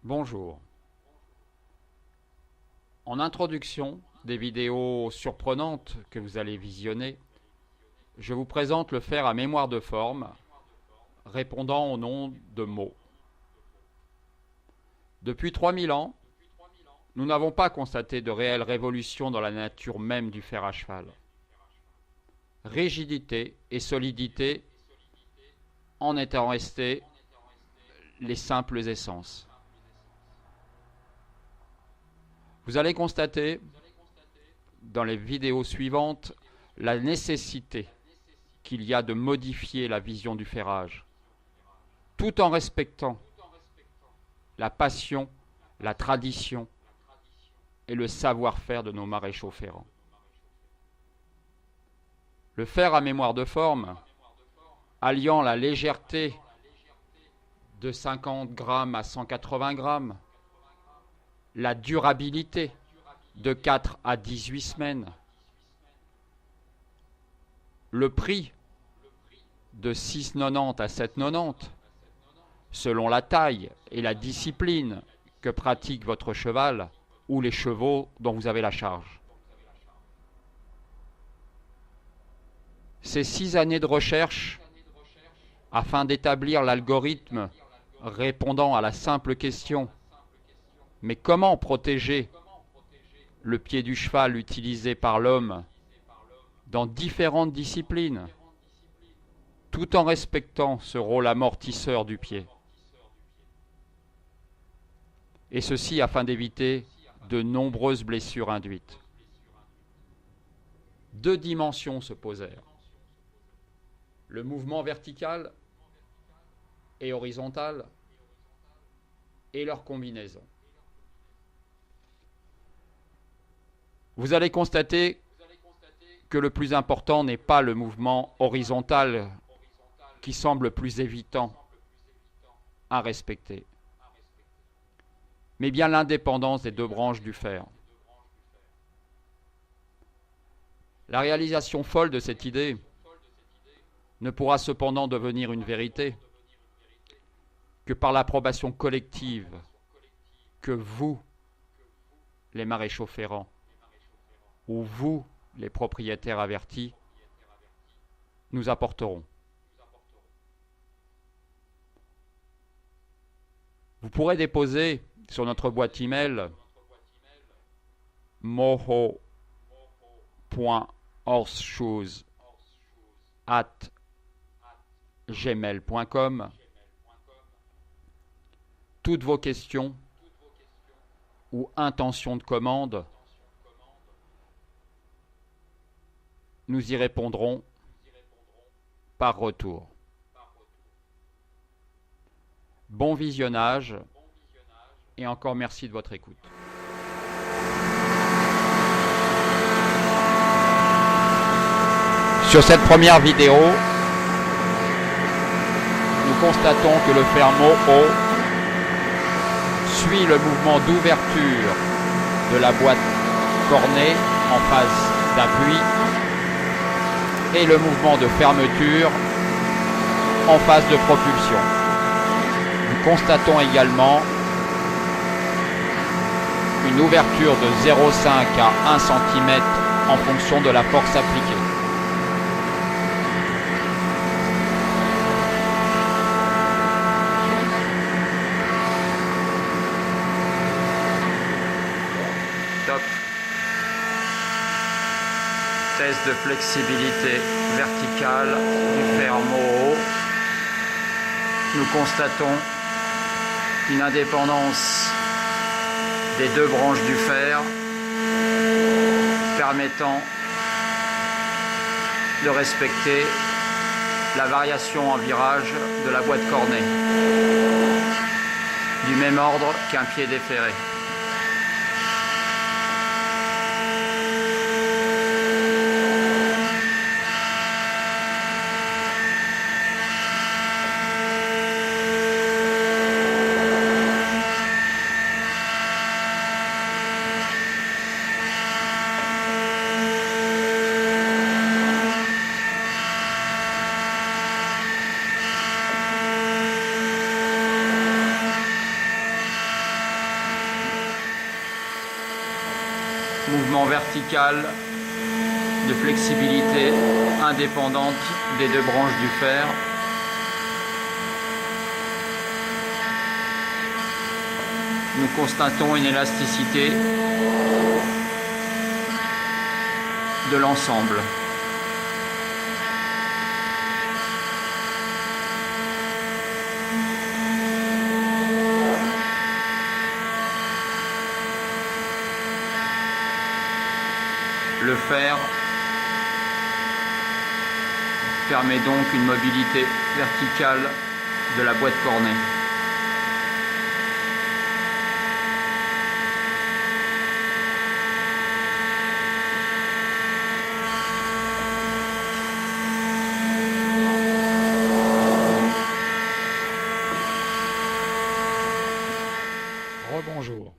Bonjour. En introduction des vidéos surprenantes que vous allez visionner, je vous présente le fer à mémoire de forme répondant au nom de mots. Depuis 3000 ans, nous n'avons pas constaté de réelle révolution dans la nature même du fer à cheval. Rigidité et solidité en étant restées les simples essences. Vous allez constater dans les vidéos suivantes la nécessité qu'il y a de modifier la vision du ferrage, tout en respectant la passion, la tradition et le savoir-faire de nos maréchaux ferrants. Le fer à mémoire de forme, alliant la légèreté de 50 grammes à 180 grammes, la durabilité de 4 à 18 semaines, le prix de 6,90 à 7,90 selon la taille et la discipline que pratique votre cheval ou les chevaux dont vous avez la charge. Ces 6 années de recherche afin d'établir l'algorithme répondant à la simple question: mais comment protéger le pied du cheval utilisé par l'homme dans différentes disciplines, tout en respectant ce rôle amortisseur du pied. Et ceci afin d'éviter de nombreuses blessures induites. Deux dimensions se posèrent: le mouvement vertical et horizontal et leur combinaison. Vous allez constater que le plus important n'est pas le mouvement horizontal qui semble plus évident à respecter, mais bien l'indépendance des deux branches du fer. La réalisation folle de cette idée ne pourra cependant devenir une vérité que par l'approbation collective que vous, les maréchaux ferrants, ou vous, les propriétaires avertis, nous apporterons. Vous pourrez déposer sur notre boîte email moho.horseshoes@gmail.com toutes vos questions ou intentions de commande. Nous y répondrons par retour. Bon visionnage et encore merci de votre écoute. Sur cette première vidéo, nous constatons que le fer Moho suit le mouvement d'ouverture de la boîte cornée en phase d'appui et le mouvement de fermeture en phase de propulsion. Nous constatons également une ouverture de 0,5 à 1 cm en fonction de la force appliquée. Top. Test de flexibilité verticale du fer Moho. Nous constatons une indépendance des deux branches du fer permettant de respecter la variation en virage de la boîte cornée, du même ordre qu'un pied déferré. Mouvement vertical de flexibilité indépendante des deux branches du fer. Nous constatons une élasticité de l'ensemble. Le fer permet donc une mobilité verticale de la boîte cornée. Rebonjour.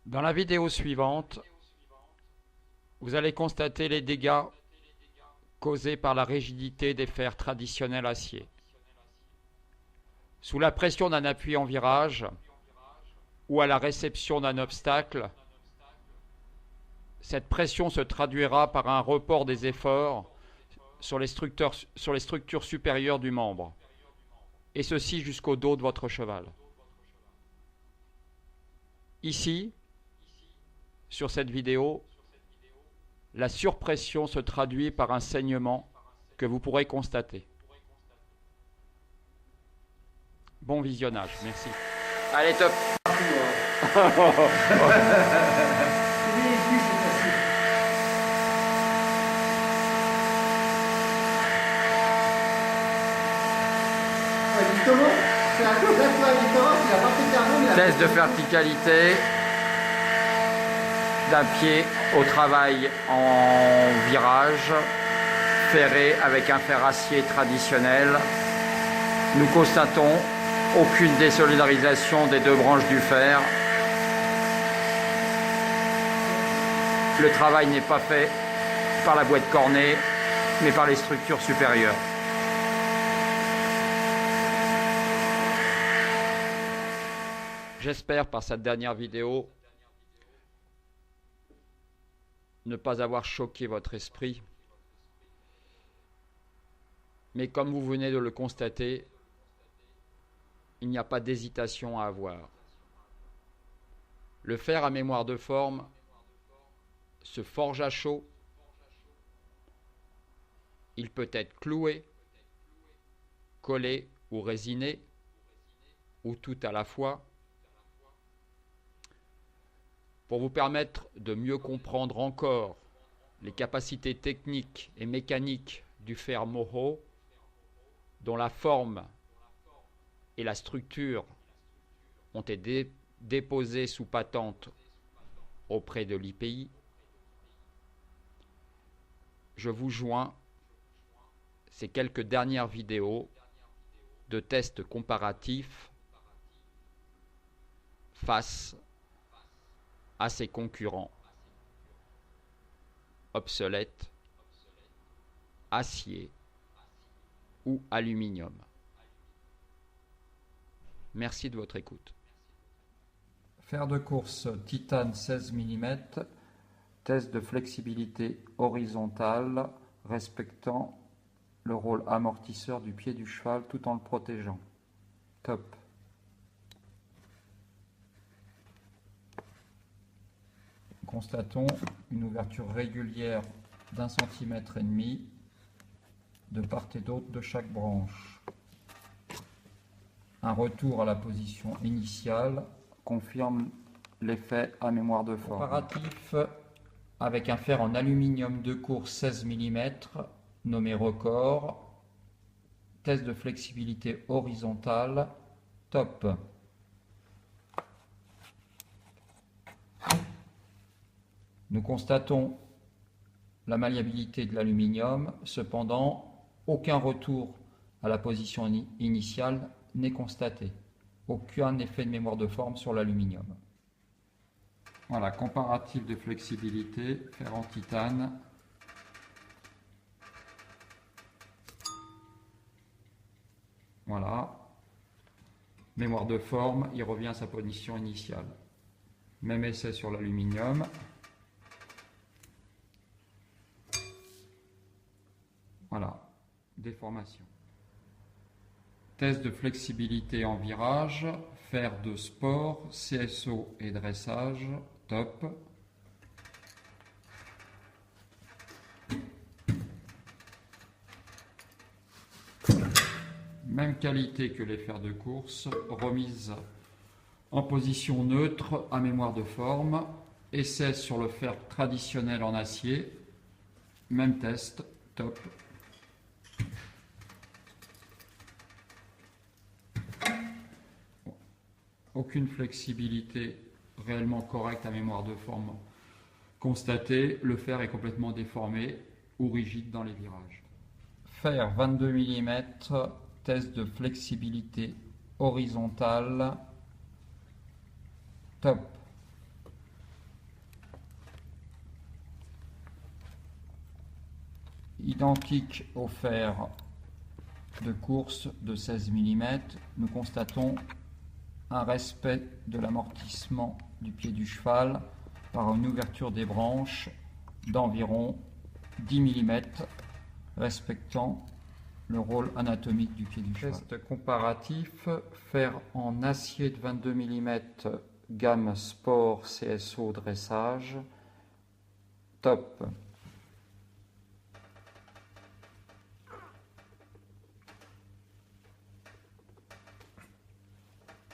Dans la vidéo suivante, vous allez constater les dégâts causés par la rigidité des fers traditionnels acier. Sous la pression d'un appui en virage ou à la réception d'un obstacle, cette pression se traduira par un report des efforts sur les structures supérieures du membre, et ceci jusqu'au dos de votre cheval. Ici, sur cette vidéo, la surpression se traduit par un saignement que vous pourrez constater. Bon visionnage, merci. Allez, top. Test de verticalité d'un pied au travail en virage, ferré avec un fer acier traditionnel. Nous constatons aucune désolidarisation des deux branches du fer. Le travail n'est pas fait par la boîte cornée, mais par les structures supérieures. J'espère par cette dernière vidéo ne pas avoir choqué votre esprit. Mais comme vous venez de le constater, il n'y a pas d'hésitation à avoir. Le fer à mémoire de forme se forge à chaud. Il peut être cloué, collé ou résiné, ou tout à la fois. Pour vous permettre de mieux comprendre encore les capacités techniques et mécaniques du fer Moho, dont la forme et la structure ont été déposées sous patente auprès de l'IPI, je vous joins ces quelques dernières vidéos de tests comparatifs face à ses concurrents obsolètes, acier ou aluminium. Merci de votre écoute. Fer de course titane 16 mm, test de flexibilité horizontale respectant le rôle amortisseur du pied du cheval tout en le protégeant. Top. Constatons une ouverture régulière d'1,5 cm de part et d'autre de chaque branche. Un retour à la position initiale confirme l'effet à mémoire de forme. Comparatif avec un fer en aluminium de course 16 mm nommé record. Test de flexibilité horizontale, top. Nous constatons la malléabilité de l'aluminium, cependant, aucun retour à la position initiale n'est constaté. Aucun effet de mémoire de forme sur l'aluminium. Voilà, comparatif de flexibilité, fer en titane. Voilà. Mémoire de forme, il revient à sa position initiale. Même essai sur l'aluminium. Voilà, déformation. Test de flexibilité en virage, fer de sport, CSO et dressage, top. Même qualité que les fers de course, remise en position neutre à mémoire de forme, essai sur le fer traditionnel en acier, même test, top. Aucune flexibilité réellement correcte à mémoire de forme constatée, le fer est complètement déformé ou rigide dans les virages. Fer 22 mm, test de flexibilité horizontale, top. Identique au fer de course de 16 mm, nous constatons un respect de l'amortissement du pied du cheval par une ouverture des branches d'environ 10 mm, respectant le rôle anatomique du pied du cheval. Test comparatif, fer en acier de 22 mm, gamme sport CSO dressage, top.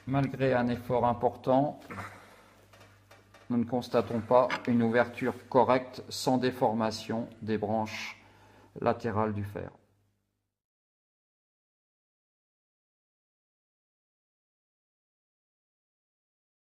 Malgré un effort important, nous ne constatons pas une ouverture correcte sans déformation des branches latérales du fer.